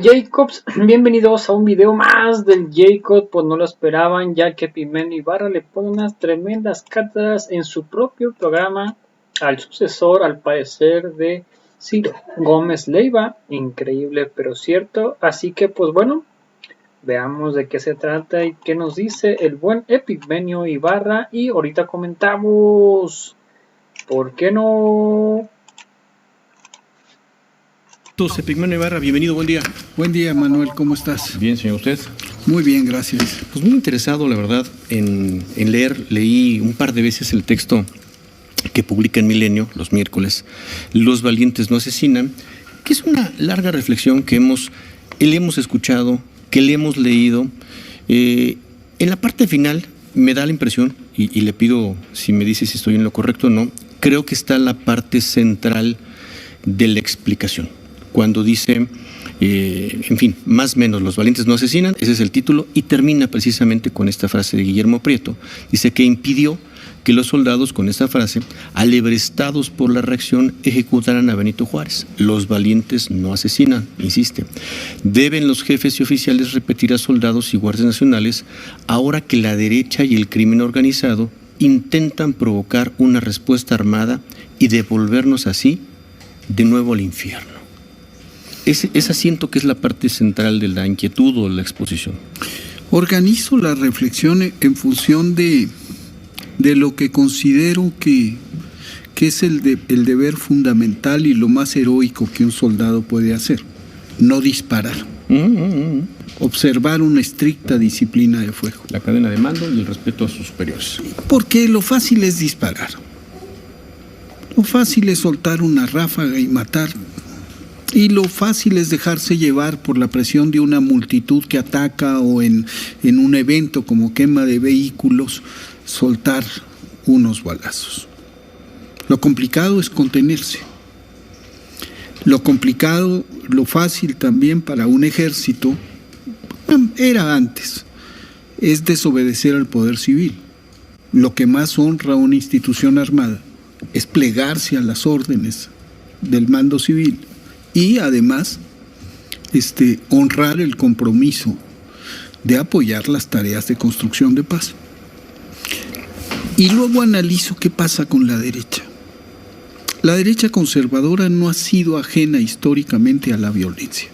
Jacobs, bienvenidos a un video más del Jacob, pues no lo esperaban ya que Epigmenio Ibarra le pone unas tremendas cátedras en su propio programa al sucesor al parecer de Ciro Gómez Leiva, increíble pero cierto, así que pues bueno, veamos de qué se trata y qué nos dice el buen Epigmenio Ibarra y ahorita comentamos, ¿por qué no? Epigmenio Ibarra, bienvenido, buen día. Buen día, Manuel, ¿cómo estás? Bien, señor, ¿usted? Muy bien, gracias. Pues muy interesado, la verdad, en leer. Leí un par de veces el texto que publica en Milenio los miércoles, Los valientes no asesinan, que es una larga reflexión que le hemos escuchado, que le hemos leído. En la parte final me da la impresión, y le pido si me dice si estoy en lo correcto o no, creo que está la parte central de la explicación. Cuando dice, en fin, más o menos, los valientes no asesinan, ese es el título, y termina precisamente con esta frase de Guillermo Prieto. Dice que impidió que los soldados, con esta frase, alebrestados por la reacción, ejecutaran a Benito Juárez. Los valientes no asesinan, insiste. Deben los jefes y oficiales repetir a soldados y guardias nacionales, ahora que la derecha y el crimen organizado intentan provocar una respuesta armada y devolvernos así de nuevo al infierno. Esa siento que es la parte central de la inquietud o la exposición. Organizo la reflexión en función de lo que considero que es el deber fundamental y lo más heroico que un soldado puede hacer: no disparar. Observar una estricta disciplina de fuego. La cadena de mando y el respeto a sus superiores. Porque lo fácil es disparar. Lo fácil es soltar una ráfaga y matar. Y lo fácil es dejarse llevar por la presión de una multitud que ataca, o en un evento como quema de vehículos, soltar unos balazos. Lo complicado es contenerse. Lo complicado, lo fácil también para un ejército, era antes, es desobedecer al poder civil. Lo que más honra a una institución armada es plegarse a las órdenes del mando civil. Y además, honrar el compromiso de apoyar las tareas de construcción de paz. Y luego analizo qué pasa con la derecha. La derecha conservadora no ha sido ajena históricamente a la violencia.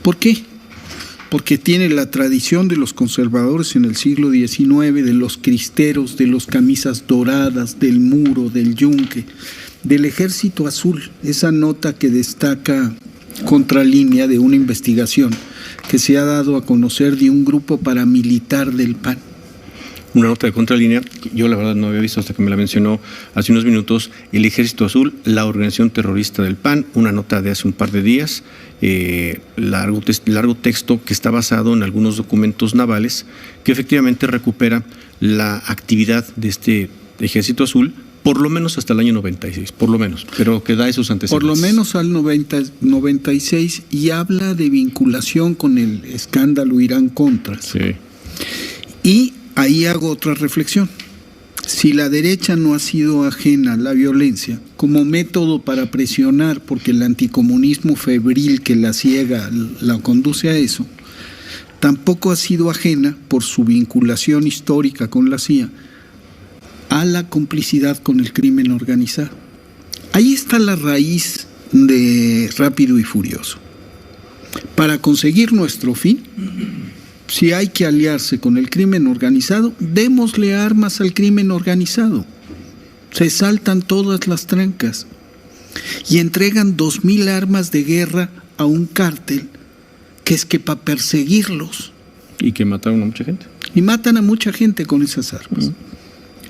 ¿Por qué? Porque tiene la tradición de los conservadores en el siglo XIX, de los cristeros, de los camisas doradas, del muro, del yunque, del Ejército Azul, esa nota que destaca contralínea de una investigación que se ha dado a conocer de un grupo paramilitar del PAN. Una nota de contralínea, yo la verdad no había visto hasta que me la mencionó hace unos minutos, el Ejército Azul, la organización terrorista del PAN, una nota de hace un par de días, largo texto que está basado en algunos documentos navales que efectivamente recupera la actividad de este Ejército Azul, por lo menos hasta el año 96, por lo menos, pero que da esos antecedentes. Por lo menos al 96, y habla de vinculación con el escándalo Irán-Contras. Sí. Y ahí hago otra reflexión. Si la derecha no ha sido ajena a la violencia como método para presionar, porque el anticomunismo febril que la ciega la conduce a eso, tampoco ha sido ajena, por su vinculación histórica con la CIA, a la complicidad con el crimen organizado. Ahí está la raíz de Rápido y Furioso. Para conseguir nuestro fin, si hay que aliarse con el crimen organizado, démosle armas al crimen organizado. Se saltan todas las trancas y entregan 2,000 armas de guerra a un cártel que es que para perseguirlos. Y que mataron a mucha gente. Y matan a mucha gente con esas armas.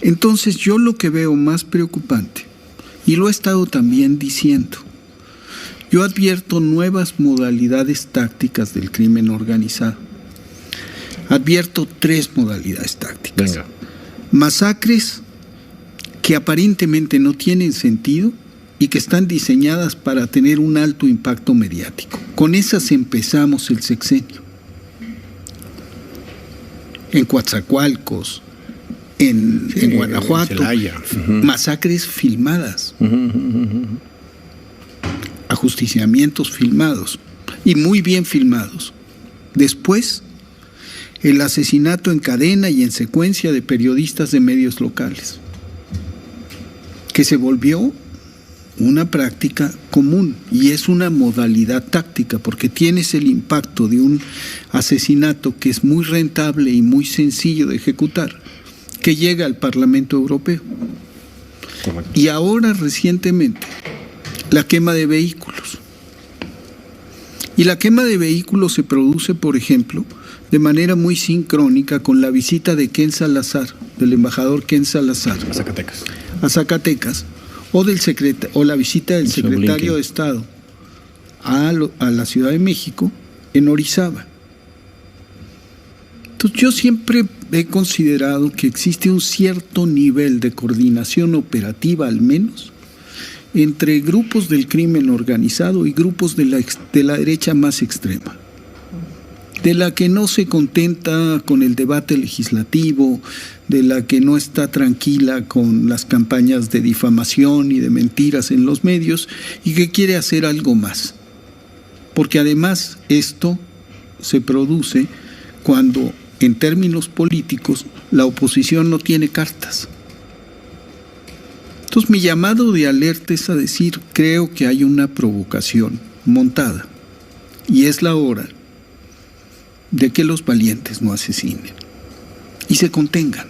Entonces yo lo que veo más preocupante, y lo he estado también diciendo, yo advierto nuevas modalidades tácticas del crimen organizado. Advierto 3 modalidades tácticas. Venga. Masacres que aparentemente no tienen sentido y que están diseñadas para tener un alto impacto mediático. Con esas empezamos el sexenio. En Coatzacoalcos, en Guanajuato, en Celaya. Masacres filmadas, ajusticiamientos filmados. y muy bien filmados. Después, el asesinato en cadena y en secuencia de periodistas de medios locales, que se volvió una práctica común y es una modalidad táctica, porque tienes el impacto de un asesinato que es muy rentable y muy sencillo de ejecutar, que llega al Parlamento Europeo. Y ahora recientemente la quema de vehículos. Y la quema de vehículos se produce, por ejemplo, de manera muy sincrónica con la visita de Ken Salazar, del embajador Ken Salazar, a Zacatecas, o la visita del secretario de Estado a la Ciudad de México en Orizaba. Entonces, yo siempre he considerado que existe un cierto nivel de coordinación operativa, al menos, entre grupos del crimen organizado y grupos de la derecha más extrema, de la que no se contenta con el debate legislativo, de la que no está tranquila con las campañas de difamación y de mentiras en los medios, y que quiere hacer algo más. Porque además esto se produce cuando, en términos políticos, la oposición no tiene cartas. Entonces, mi llamado de alerta es a decir, creo que hay una provocación montada y es la hora de que los valientes no asesinen y se contengan.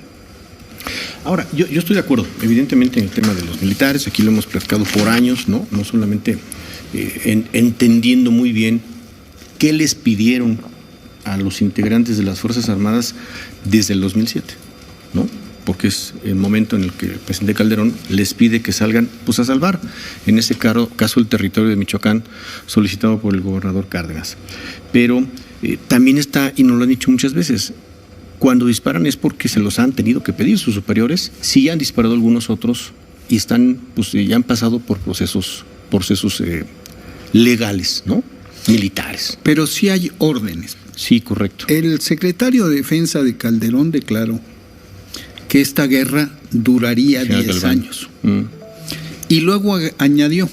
Ahora, yo estoy de acuerdo, evidentemente, en el tema de los militares. Aquí lo hemos platicado por años, no solamente entendiendo muy bien qué les pidieron a los integrantes de las Fuerzas Armadas desde el 2007, ¿no? Porque es el momento en el que el presidente Calderón les pide que salgan pues a salvar, en ese caso el territorio de Michoacán, solicitado por el gobernador Cárdenas. Pero también está, y nos lo han dicho muchas veces, cuando disparan es porque se los han tenido que pedir sus superiores. Sí, ya han disparado algunos otros y están, pues ya han pasado por procesos legales, ¿no? Militares. Pero sí hay órdenes. Sí, correcto. El secretario de Defensa de Calderón declaró que esta guerra duraría 10 años. Y luego añadió,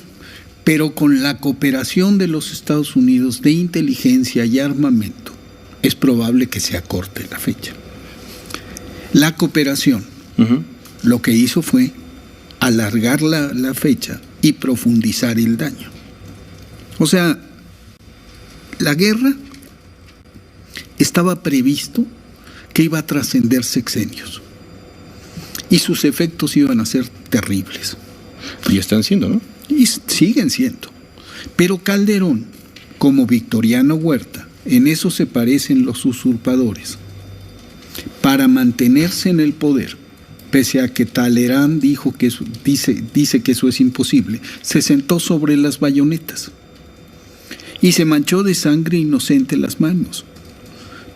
pero con la cooperación de los Estados Unidos de inteligencia y armamento, es probable que se acorte la fecha. La cooperación lo que hizo fue alargar la fecha y profundizar el daño. O sea, la guerra estaba previsto que iba a trascender sexenios y sus efectos iban a ser terribles. Y están siendo, ¿no? Y siguen siendo. Pero Calderón, como Victoriano Huerta, en eso se parecen los usurpadores. Para mantenerse en el poder, pese a que Talleyrand dice que eso es imposible, se sentó sobre las bayonetas y se manchó de sangre inocente las manos.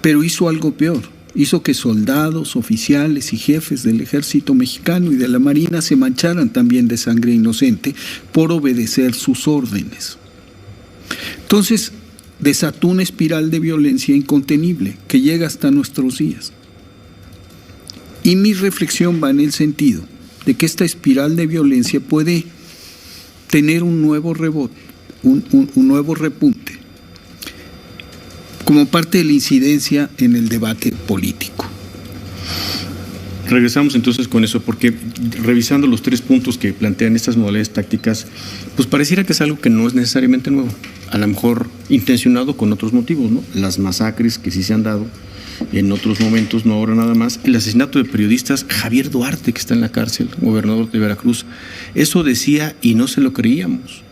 Pero hizo algo peor. Hizo que soldados, oficiales y jefes del ejército mexicano y de la marina se mancharan también de sangre inocente por obedecer sus órdenes. Entonces, desató una espiral de violencia incontenible que llega hasta nuestros días. Y mi reflexión va en el sentido de que esta espiral de violencia puede tener un nuevo rebote, un nuevo repunte, como parte de la incidencia en el debate político. Regresamos entonces con eso, porque revisando los 3 puntos que plantean estas modalidades tácticas, pues pareciera que es algo que no es necesariamente nuevo, a lo mejor intencionado con otros motivos, ¿no? Las masacres que sí se han dado en otros momentos, no ahora nada más. El asesinato de periodistas, Javier Duarte, que está en la cárcel, gobernador de Veracruz, eso decía y no se lo creíamos.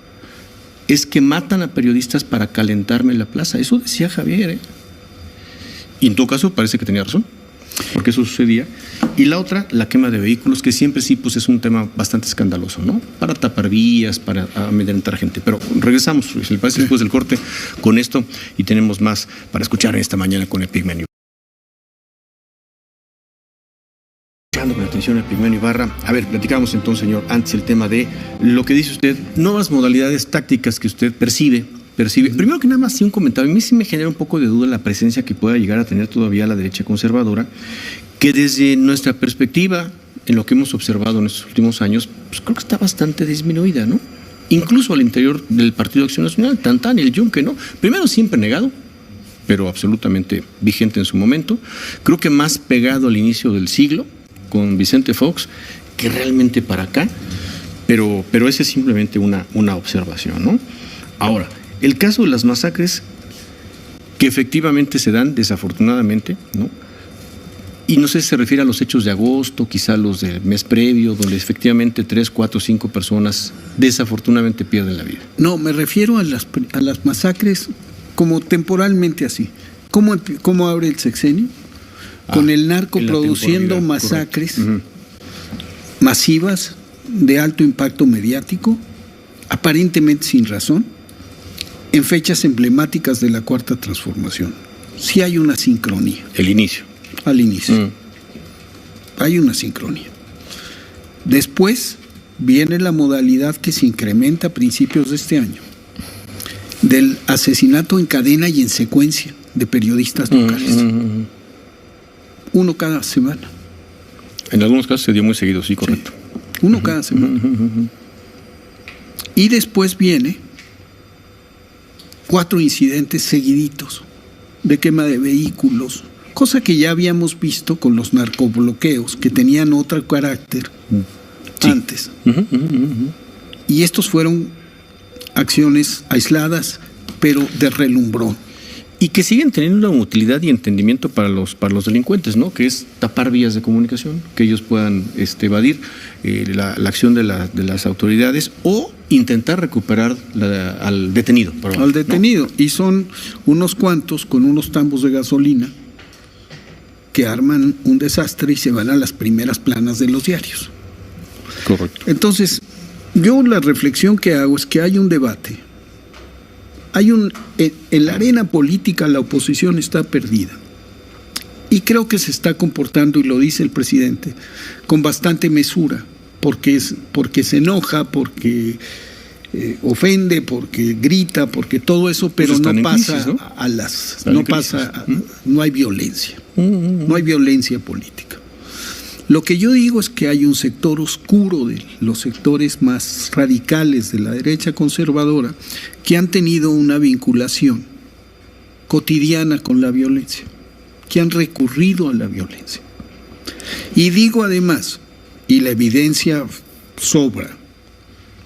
Es que matan a periodistas para calentarme la plaza. Eso decía Javier, ¿eh? Y en todo caso parece que tenía razón, porque eso sucedía. Y la otra, la quema de vehículos, que siempre sí pues es un tema bastante escandaloso, ¿no? Para tapar vías, para amedrentar gente. Pero regresamos, si le parece, después del corte con esto, y tenemos más para escuchar esta mañana con Epigmenio. Con atención a Epigmenio Ibarra. A ver, platicamos entonces, señor, antes el tema de lo que dice usted, nuevas modalidades tácticas que usted percibe. Primero que nada más, sí, un comentario. A mí sí me genera un poco de duda la presencia que pueda llegar a tener todavía la derecha conservadora, que desde nuestra perspectiva, en lo que hemos observado en estos últimos años, pues creo que está bastante disminuida, ¿no? incluso al interior del Partido Acción Nacional, Tantán, el Yunque, ¿no? Primero siempre negado, pero absolutamente vigente en su momento. Creo que más pegado al inicio del siglo, con Vicente Fox, que realmente para acá, pero esa es simplemente una observación, ¿no? Ahora, el caso de las masacres que efectivamente se dan, desafortunadamente, ¿no? Y no sé si se refiere a los hechos de agosto, quizá los del mes previo, donde efectivamente 3, 4, 5 personas desafortunadamente pierden la vida. No, me refiero a las masacres como temporalmente así. ¿Cómo abre el sexenio? Con el narco produciendo masacres masivas de alto impacto mediático, aparentemente sin razón, en fechas emblemáticas de la Cuarta Transformación. Sí hay una sincronía. El inicio. Al inicio. Hay una sincronía. Después viene la modalidad que se incrementa a principios de este año, del asesinato en cadena y en secuencia de periodistas locales. Uno cada semana. En algunos casos se dio muy seguido, sí, correcto. Sí. Uno cada semana. Y después viene 4 incidentes seguiditos de quema de vehículos, cosa que ya habíamos visto con los narcobloqueos, que tenían otro carácter antes. Y estos fueron acciones aisladas, pero de relumbrón. Y que siguen teniendo una utilidad y entendimiento para los delincuentes, ¿no? Que es tapar vías de comunicación, que ellos puedan evadir la acción de las autoridades o intentar recuperar al detenido. Al detenido. ¿No? Y son unos cuantos con unos tambos de gasolina que arman un desastre y se van a las primeras planas de los diarios. Correcto. Entonces, yo la reflexión que hago es que hay un debate. En la arena política la oposición está perdida. Y creo que se está comportando, y lo dice el presidente, con bastante mesura, porque se enoja, porque ofende, porque grita, porque todo eso, pero no pasa crisis, ¿no? No hay violencia. No hay violencia política. Lo que yo digo es que hay un sector oscuro de los sectores más radicales de la derecha conservadora que han tenido una vinculación cotidiana con la violencia, que han recurrido a la violencia. Y digo además, y la evidencia sobra,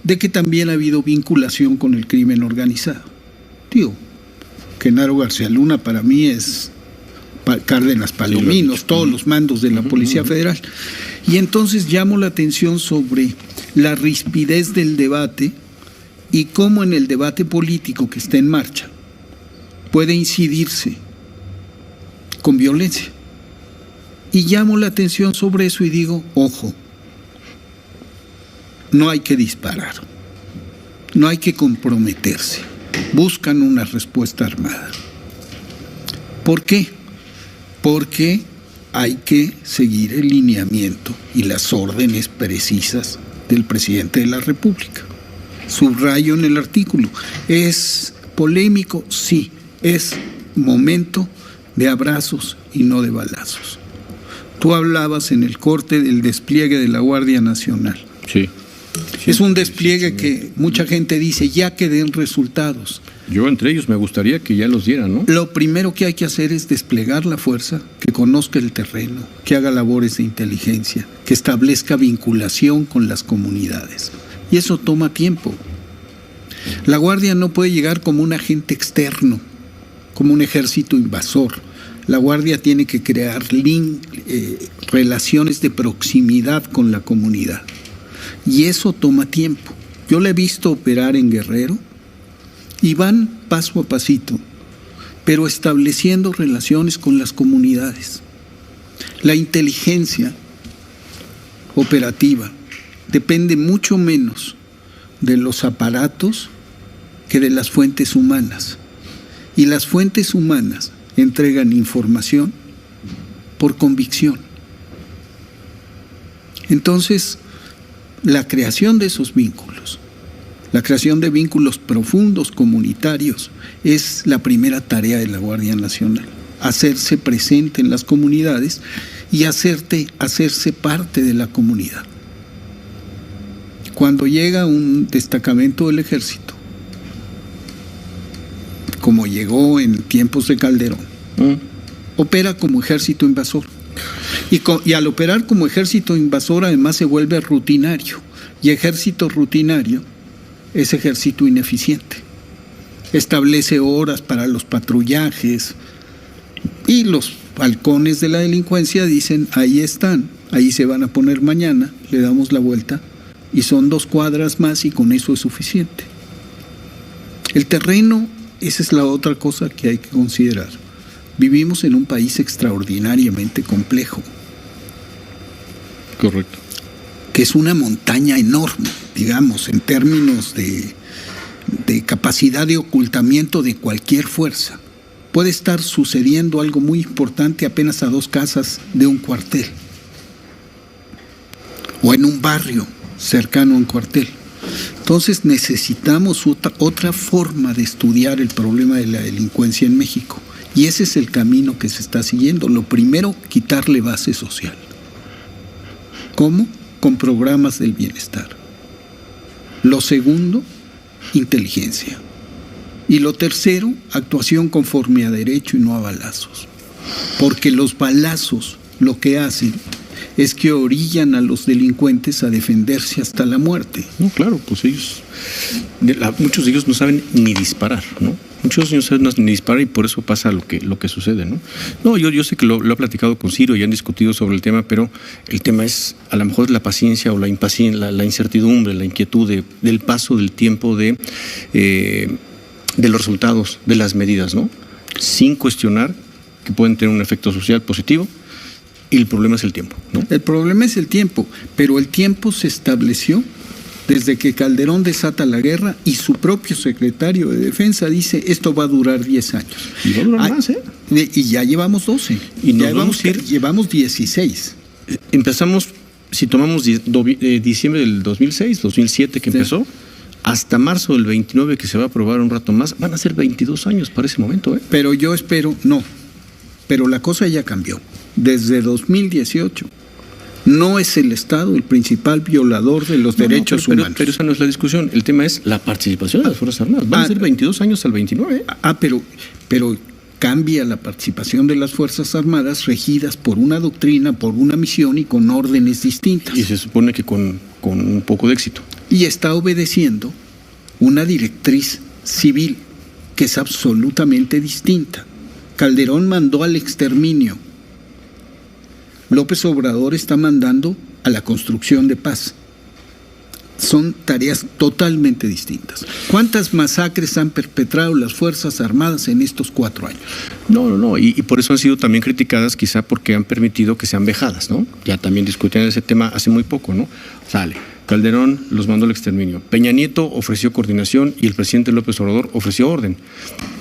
de que también ha habido vinculación con el crimen organizado. Digo, Genaro García Luna para mí es Cárdenas Palominos, todos los mandos de la Policía Federal. Y entonces llamo la atención sobre la rispidez del debate y cómo en el debate político que está en marcha puede incidirse con violencia. Y llamo la atención sobre eso y digo, ojo, no hay que disparar, no hay que comprometerse, buscan una respuesta armada. ¿Por qué? Porque hay que seguir el lineamiento y las órdenes precisas del presidente de la República. Subrayo en el artículo. ¿Es polémico? Sí. Es momento de abrazos y no de balazos. Tú hablabas en el corte del despliegue de la Guardia Nacional. Sí. Es un despliegue que mucha gente dice, ya que den resultados. Yo entre ellos me gustaría que ya los dieran, ¿no? Lo primero que hay que hacer es desplegar la fuerza, que conozca el terreno, que haga labores de inteligencia, que establezca vinculación con las comunidades. Y eso toma tiempo. La Guardia no puede llegar como un agente externo, como un ejército invasor. La Guardia tiene que crear relaciones de proximidad con la comunidad. Y eso toma tiempo. Yo la he visto operar en Guerrero y van paso a pasito, pero estableciendo relaciones con las comunidades. La inteligencia operativa depende mucho menos de los aparatos que de las fuentes humanas. Y las fuentes humanas entregan información por convicción. Entonces, la creación de esos vínculos, la creación de vínculos profundos comunitarios es la primera tarea de la Guardia Nacional. Hacerse presente en las comunidades y hacerse parte de la comunidad. Cuando llega un destacamento del ejército, como llegó en tiempos de Calderón, opera como ejército invasor. Y al operar como ejército invasor, además se vuelve rutinario. Y ejército rutinario es ejército ineficiente. Establece horas para los patrullajes y los halcones de la delincuencia dicen, ahí están, ahí se van a poner mañana, le damos la vuelta y son 2 cuadras más y con eso es suficiente. El terreno, esa es la otra cosa que hay que considerar. Vivimos en un país extraordinariamente complejo. Correcto. Que es una montaña enorme, digamos, en términos de capacidad de ocultamiento de cualquier fuerza. Puede estar sucediendo algo muy importante apenas a 2 casas de un cuartel. O en un barrio cercano a un cuartel. Entonces necesitamos otra forma de estudiar el problema de la delincuencia en México. Y ese es el camino que se está siguiendo. Lo primero, quitarle base social. ¿Cómo? Con programas del bienestar. Lo segundo, inteligencia. Y lo tercero, actuación conforme a derecho y no a balazos. Porque los balazos lo que hacen es que orillan a los delincuentes a defenderse hasta la muerte. No, claro, pues muchos de ellos no saben ni disparar, ¿no? Muchos niños no saben ni disparar y por eso pasa lo que sucede, ¿no? No, yo sé que lo he platicado con Ciro y han discutido sobre el tema, pero el tema es a lo mejor la paciencia o la impaciencia, la incertidumbre, la inquietud del paso del tiempo de los resultados de las medidas, ¿no? Sin cuestionar que pueden tener un efecto social positivo. Y el problema es el tiempo, ¿no? El problema es el tiempo, pero el tiempo se estableció desde que Calderón desata la guerra y su propio secretario de Defensa dice esto va a durar 10 años. Y va a durar más, ¿eh? Y ya llevamos 12. Y nos llevamos 16. Empezamos, si tomamos diciembre del 2006, 2007 que empezó, hasta marzo del 29 que se va a aprobar un rato más, van a ser 22 años para ese momento, ¿eh? Pero yo espero, no, pero la cosa ya cambió. Desde 2018 no es el Estado el principal violador de los derechos humanos. Pero esa no es la discusión. El tema es la participación de las Fuerzas Armadas. Van a ser 22 años al 29. Pero cambia la participación de las Fuerzas Armadas regidas por una doctrina, por una misión y con órdenes distintas. Y se supone que con un poco de éxito. Y está obedeciendo una directriz civil que es absolutamente distinta. Calderón mandó al exterminio. López Obrador está mandando a la construcción de paz. Son tareas totalmente distintas. ¿Cuántas masacres han perpetrado las Fuerzas Armadas en estos 4 años? No, y por eso han sido también criticadas, quizá porque han permitido que sean vejadas, ¿no? Ya también discutían ese tema hace muy poco, ¿no? Calderón los mandó al exterminio. Peña Nieto ofreció coordinación y el presidente López Obrador ofreció orden.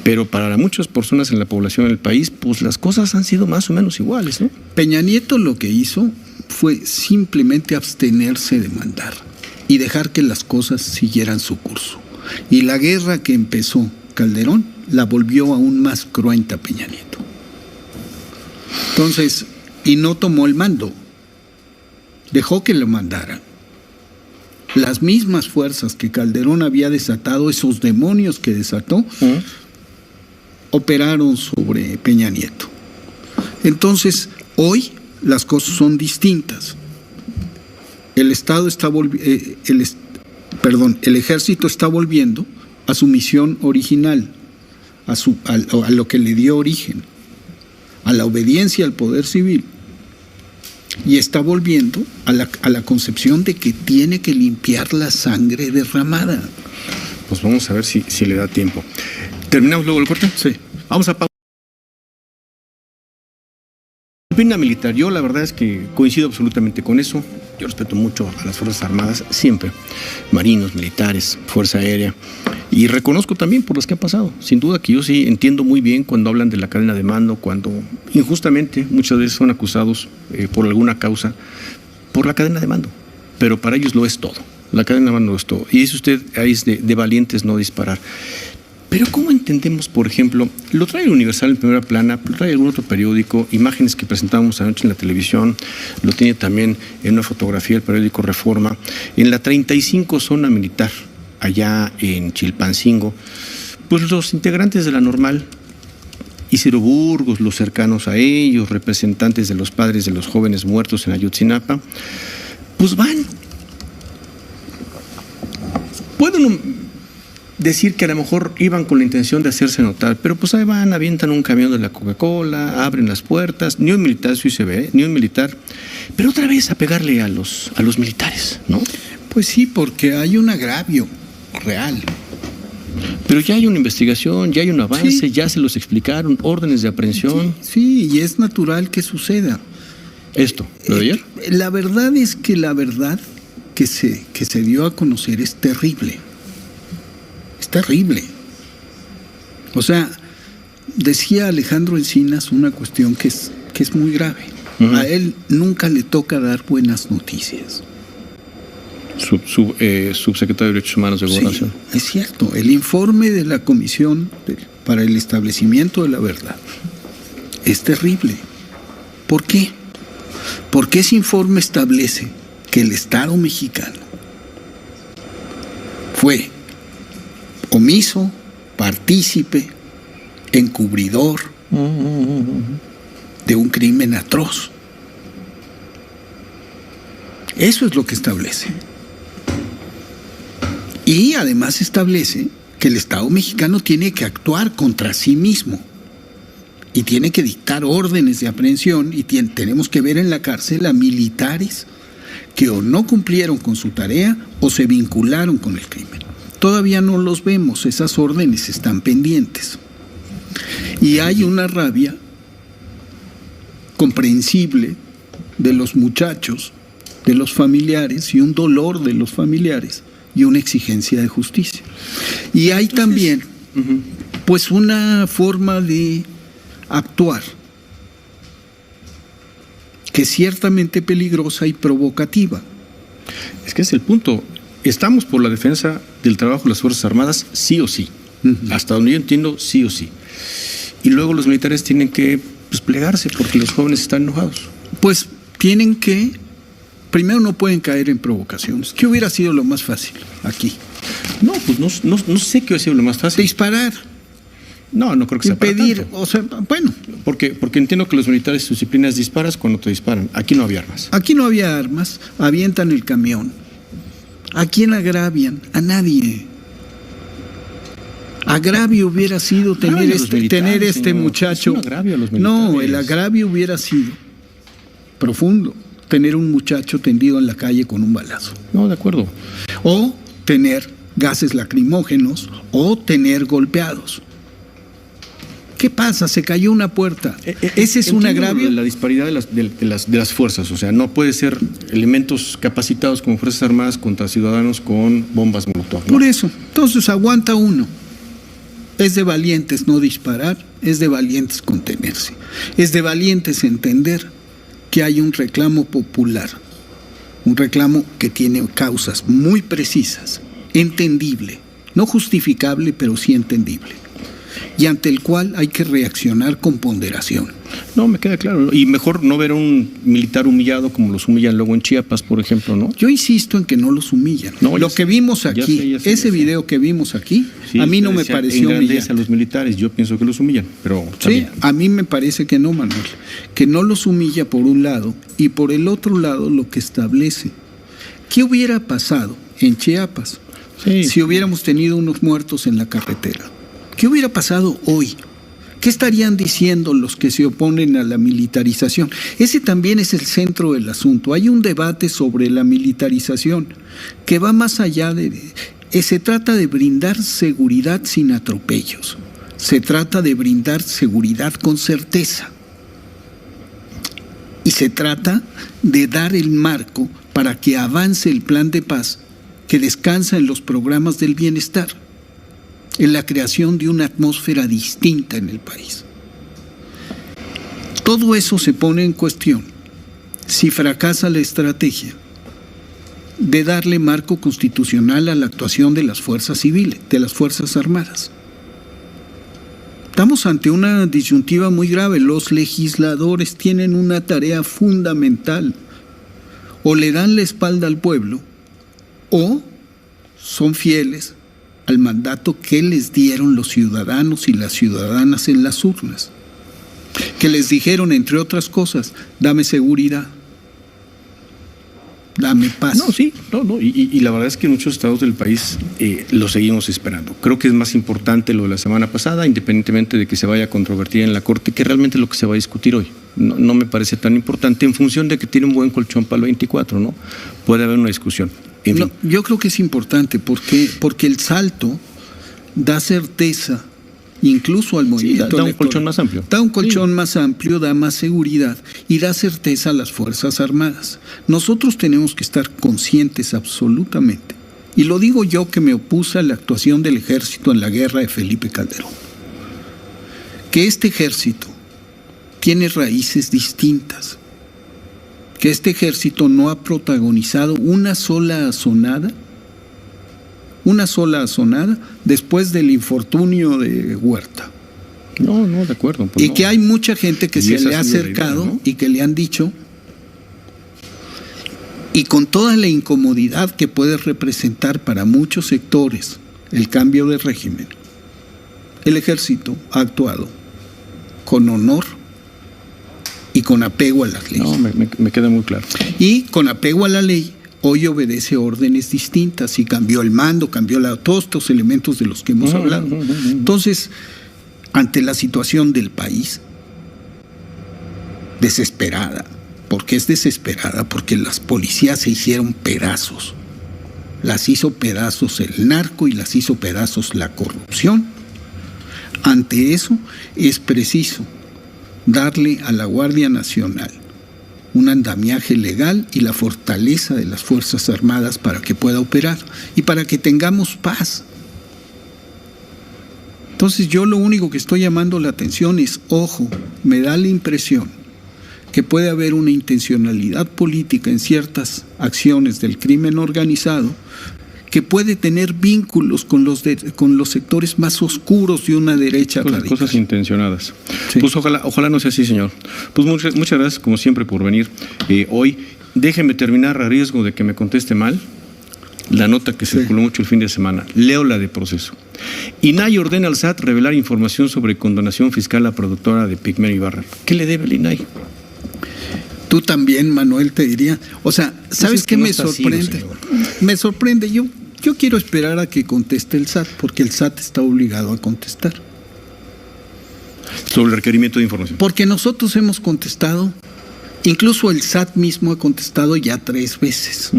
Pero para muchas personas en la población del país, pues las cosas han sido más o menos iguales, ¿no? Peña Nieto lo que hizo fue simplemente abstenerse de mandar y dejar que las cosas siguieran su curso. Y la guerra que empezó Calderón la volvió aún más cruenta Peña Nieto. Entonces, y no tomó el mando, dejó que lo mandaran. Las mismas fuerzas que Calderón había desatado, esos demonios que desató, operaron sobre Peña Nieto. Entonces, hoy las cosas son distintas. El Estado está el ejército está volviendo a su misión original, a lo que le dio origen, a la obediencia al poder civil. Y está volviendo a la concepción de que tiene que limpiar la sangre derramada. Pues vamos a ver si le da tiempo. ¿Terminamos luego el corte? Sí. Vamos a pausa. Disciplina militar, yo la verdad es que coincido absolutamente con eso. Yo respeto mucho a las Fuerzas Armadas, siempre. Marinos, militares, Fuerza Aérea. Y reconozco también por los que ha pasado. Sin duda que yo sí entiendo muy bien cuando hablan de la cadena de mando, cuando injustamente muchas veces son acusados por alguna causa por la cadena de mando. Pero para ellos lo es todo. La cadena de mando es todo. Y dice usted, ahí es de valientes no disparar. Pero ¿cómo entendemos, por ejemplo, lo trae el Universal en primera plana, lo trae algún otro periódico, imágenes que presentábamos anoche en la televisión, lo tiene también en una fotografía el periódico Reforma, en la 35 zona militar, allá en Chilpancingo, pues los integrantes de la Normal, Isidro Burgos, los cercanos a ellos, representantes de los padres de los jóvenes muertos en Ayotzinapa, pues van. Pueden decir que a lo mejor iban con la intención de hacerse notar, pero pues ahí van, avientan un camión de la Coca-Cola, abren las puertas, ni un militar, sí se ve, ni un militar, pero otra vez a pegarle a los militares, ¿no? Pues sí, porque hay un agravio real. Pero ya hay una investigación, ya hay un avance, sí. Ya se los explicaron, órdenes de aprehensión. Sí, y es natural que suceda. ¿Esto? ¿Lo de ayer? La verdad es que la verdad que se dio a conocer es terrible. Es terrible. O sea, decía Alejandro Encinas una cuestión que es muy grave. Uh-huh. A él nunca le toca dar buenas noticias. Subsecretario de Derechos Humanos de Gobernación. Sí, es cierto. El informe de la Comisión para el Establecimiento de la Verdad es terrible. ¿Por qué? Porque ese informe establece que el Estado mexicano fue omiso, partícipe, encubridor de un crimen atroz. Eso es lo que establece. Y además establece que el Estado mexicano tiene que actuar contra sí mismo y tiene que dictar órdenes de aprehensión y tenemos que ver en la cárcel a militares que o no cumplieron con su tarea o se vincularon con el crimen. Todavía no los vemos, esas órdenes están pendientes. Y hay una rabia comprensible de los muchachos, de los familiares, y un dolor de los familiares, y una exigencia de justicia. Y hay también, pues, una forma de actuar que es ciertamente peligrosa y provocativa. Es que es el punto. Estamos por la defensa del trabajo de las Fuerzas Armadas, sí o sí. Hasta donde yo entiendo, sí o sí. Y luego los militares tienen que plegarse porque los jóvenes están enojados. Pues tienen que... Primero, no pueden caer en provocaciones. ¿Qué hubiera sido lo más fácil aquí? No, pues no sé qué hubiera sido lo más fácil. Disparar. No creo que sea para impedir, tanto. O sea, bueno. Porque entiendo que los militares, su disciplina es disparas cuando te disparan. Aquí no había armas. Aquí no había armas, avientan el camión. ¿A quién agravian? A nadie. Agravio hubiera sido tener este muchacho. Es un agravio a los militares. No, el agravio hubiera sido profundo. Tener un muchacho tendido en la calle con un balazo. No, de acuerdo. O tener gases lacrimógenos, o tener golpeados. ¿Qué pasa? Se cayó una puerta. Ese es un agravio. La disparidad de las fuerzas, o sea, no puede ser elementos capacitados como Fuerzas Armadas contra ciudadanos con bombas molotov, ¿no? Por eso, entonces aguanta uno. Es de valientes no disparar, es de valientes contenerse, es de valientes entender que hay un reclamo popular, un reclamo que tiene causas muy precisas, entendible, no justificable, pero sí entendible, y ante el cual hay que reaccionar con ponderación. No, me queda claro. Y mejor no ver a un militar humillado como los humillan luego en Chiapas, por ejemplo, ¿no? Yo insisto en que no los humillan. No, lo que vimos aquí, ese video que vimos aquí, sí, a mí no me pareció humillante. A los militares, yo pienso que los humillan, pero sí, a mí me parece que no, Manuel, que no los humilla por un lado y por el otro lado lo que establece. ¿Qué hubiera pasado en Chiapas si hubiéramos tenido unos muertos en la carretera? ¿Qué hubiera pasado hoy? ¿Qué estarían diciendo los que se oponen a la militarización? Ese también es el centro del asunto. Hay un debate sobre la militarización que va más allá se trata de brindar seguridad sin atropellos. Se trata de brindar seguridad con certeza. Y se trata de dar el marco para que avance el plan de paz que descansa en los programas del bienestar, en la creación de una atmósfera distinta en el país. Todo eso se pone en cuestión si fracasa la estrategia de darle marco constitucional a la actuación de las fuerzas civiles, de las Fuerzas Armadas. Estamos ante una disyuntiva muy grave. Los legisladores tienen una tarea fundamental. O le dan la espalda al pueblo o son fieles al mandato que les dieron los ciudadanos y las ciudadanas en las urnas, que les dijeron, entre otras cosas, dame seguridad, dame paz. No, sí, no. Y la verdad es que en muchos estados del país lo seguimos esperando. Creo que es más importante lo de la semana pasada, independientemente de que se vaya a controvertir en la Corte, que realmente lo que se va a discutir hoy. No me parece tan importante en función de que tiene un buen colchón para el 24, ¿no? Puede haber una discusión. En fin. Yo creo que es importante porque el salto da certeza incluso al movimiento da un colchón más amplio. Da un colchón más amplio, da más seguridad y da certeza a las Fuerzas Armadas. Nosotros tenemos que estar conscientes absolutamente, y lo digo yo que me opuse a la actuación del ejército en la guerra de Felipe Calderón, que este ejército tiene raíces distintas, que este ejército no ha protagonizado una sola asonada después del infortunio de Huerta. No, de acuerdo. Pues y que hay mucha gente que se le ha acercado, ¿no? Y que le han dicho, y con toda la incomodidad que puede representar para muchos sectores el cambio de régimen, el ejército ha actuado con honor y con apego a las leyes. No, me queda muy claro. Y con apego a la ley, hoy obedece órdenes distintas y cambió el mando, todos estos elementos de los que hemos hablado. Entonces, ante la situación del país, desesperada, porque es desesperada, porque las policías se hicieron pedazos. Las hizo pedazos el narco y las hizo pedazos la corrupción. Ante eso es preciso darle a la Guardia Nacional un andamiaje legal y la fortaleza de las Fuerzas Armadas para que pueda operar y para que tengamos paz. Entonces yo lo único que estoy llamando la atención es, ojo, me da la impresión que puede haber una intencionalidad política en ciertas acciones del crimen organizado que puede tener vínculos con los sectores más oscuros de una derecha radical. Cosas intencionadas. Sí. Pues ojalá no sea así, señor. Pues muchas gracias, como siempre, por venir hoy. Déjeme terminar a riesgo de que me conteste mal la nota que circuló mucho el fin de semana. Leo la de Proceso. INAI ordena al SAT revelar información sobre condonación fiscal a productora de Pigmeno Ibarra. ¿Qué le debe el INAI? Tú también, Manuel, te diría. O sea, ¿sabes qué me sorprende? Me sorprende. Yo quiero esperar a que conteste el SAT, porque el SAT está obligado a contestar. Sobre el requerimiento de información. Porque nosotros hemos contestado, incluso el SAT mismo ha contestado ya 3 veces.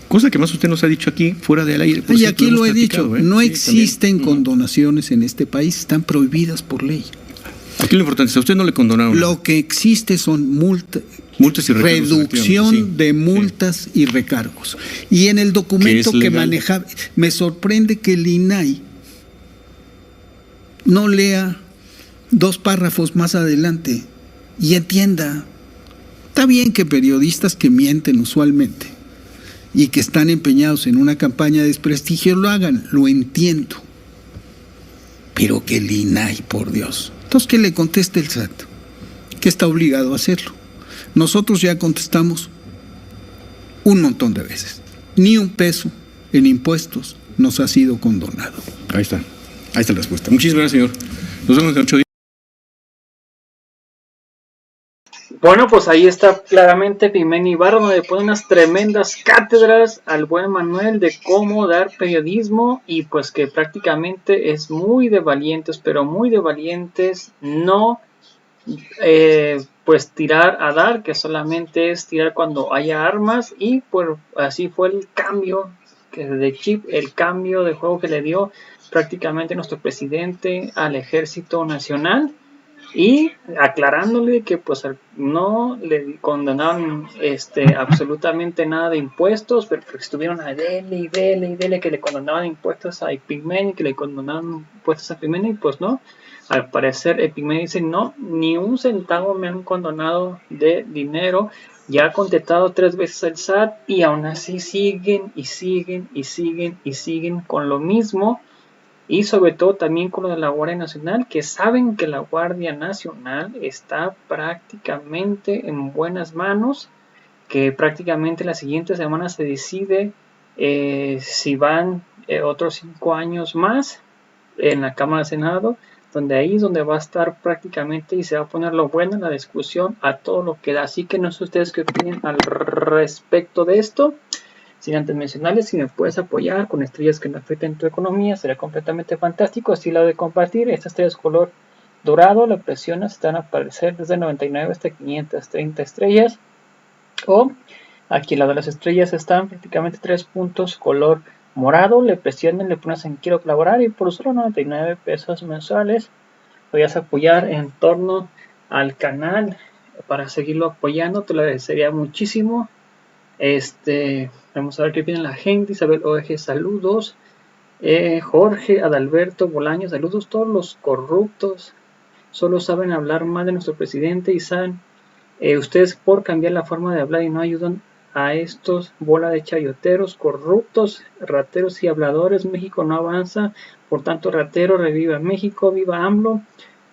Cosa que más usted nos ha dicho aquí, fuera del aire. Y aquí lo he dicho, no existen condonaciones en este país, están prohibidas por ley. Aquí lo importante es, a usted no le condonaron. Lo que existe son multas y reducción de multas y recargos. Y en el documento que manejaba, me sorprende que el INAI no lea 2 párrafos más adelante y entienda. Está bien que periodistas que mienten usualmente y que están empeñados en una campaña de desprestigio lo hagan, lo entiendo. Pero que el INAI, por Dios. Entonces, que le conteste el SAT, que está obligado a hacerlo. Nosotros ya contestamos un montón de veces. Ni un peso en impuestos nos ha sido condonado. Ahí está la respuesta. Muchísimas gracias, señor. Nos vemos en 8 días. Bueno, pues ahí está claramente Pigmeno Ibarra, donde pone unas tremendas cátedras al buen Manuel de cómo dar periodismo, y pues que prácticamente es muy de valientes, pero muy de valientes, no pues tirar a dar, que solamente es tirar cuando haya armas, y pues así fue el cambio de chip, el cambio de juego que le dio prácticamente nuestro presidente al Ejército Nacional. Y aclarándole que pues no le condonaron absolutamente nada de impuestos, pero que estuvieron a dele que le condonaban impuestos a Pigmeno y que le condonaban impuestos a Pigmeno, y pues no, al parecer Pigmeno dice no, ni un centavo me han condonado de dinero. Ya ha contestado 3 veces el SAT y aún así siguen con lo mismo. y sobre todo también con lo de la Guardia Nacional, que saben que la Guardia Nacional está prácticamente en buenas manos, que prácticamente la siguiente semana se decide si van otros 5 años más en la Cámara de Senado, donde ahí es donde va a estar prácticamente y se va a poner lo bueno en la discusión a todo lo que da. Así que no sé ustedes qué opinan al respecto de esto. Sin antes mencionarles, si me puedes apoyar con estrellas que no afecten tu economía, sería completamente fantástico. Así la de compartir, esta estrella es color dorado, la presionas, están a aparecer desde 99 hasta 530 estrellas. O aquí al lado de las estrellas están prácticamente 3 puntos color morado, le presionan, le pones en quiero colaborar y por solo 99 pesos mensuales podrías apoyar en torno al canal para seguirlo apoyando, te lo agradecería muchísimo. Vamos a ver qué opina la gente. Isabel OG, saludos. Jorge Adalberto Bolaño, saludos. Todos los corruptos solo saben hablar mal de nuestro presidente y saben ustedes por cambiar la forma de hablar y no ayudan a estos bola de chayoteros, corruptos, rateros y habladores. México no avanza, por tanto ratero, reviva México, viva AMLO.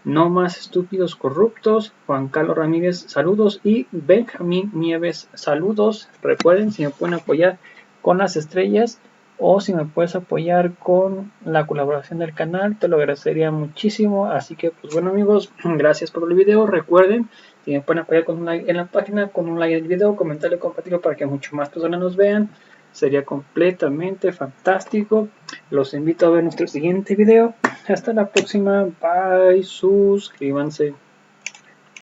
No más estúpidos corruptos. Juan Carlos Ramírez, saludos. Y Benjamín Nieves, saludos. Recuerden, si me pueden apoyar con las estrellas o si me puedes apoyar con la colaboración del canal, te lo agradecería muchísimo. Así que, pues bueno amigos, gracias por el video. Recuerden, si me pueden apoyar con un like en la página, con un like en el video, comentarlo, compartirlo para que mucho más personas nos vean. Sería completamente fantástico. Los invito a ver nuestro siguiente video. Hasta la próxima. Bye. Suscríbanse.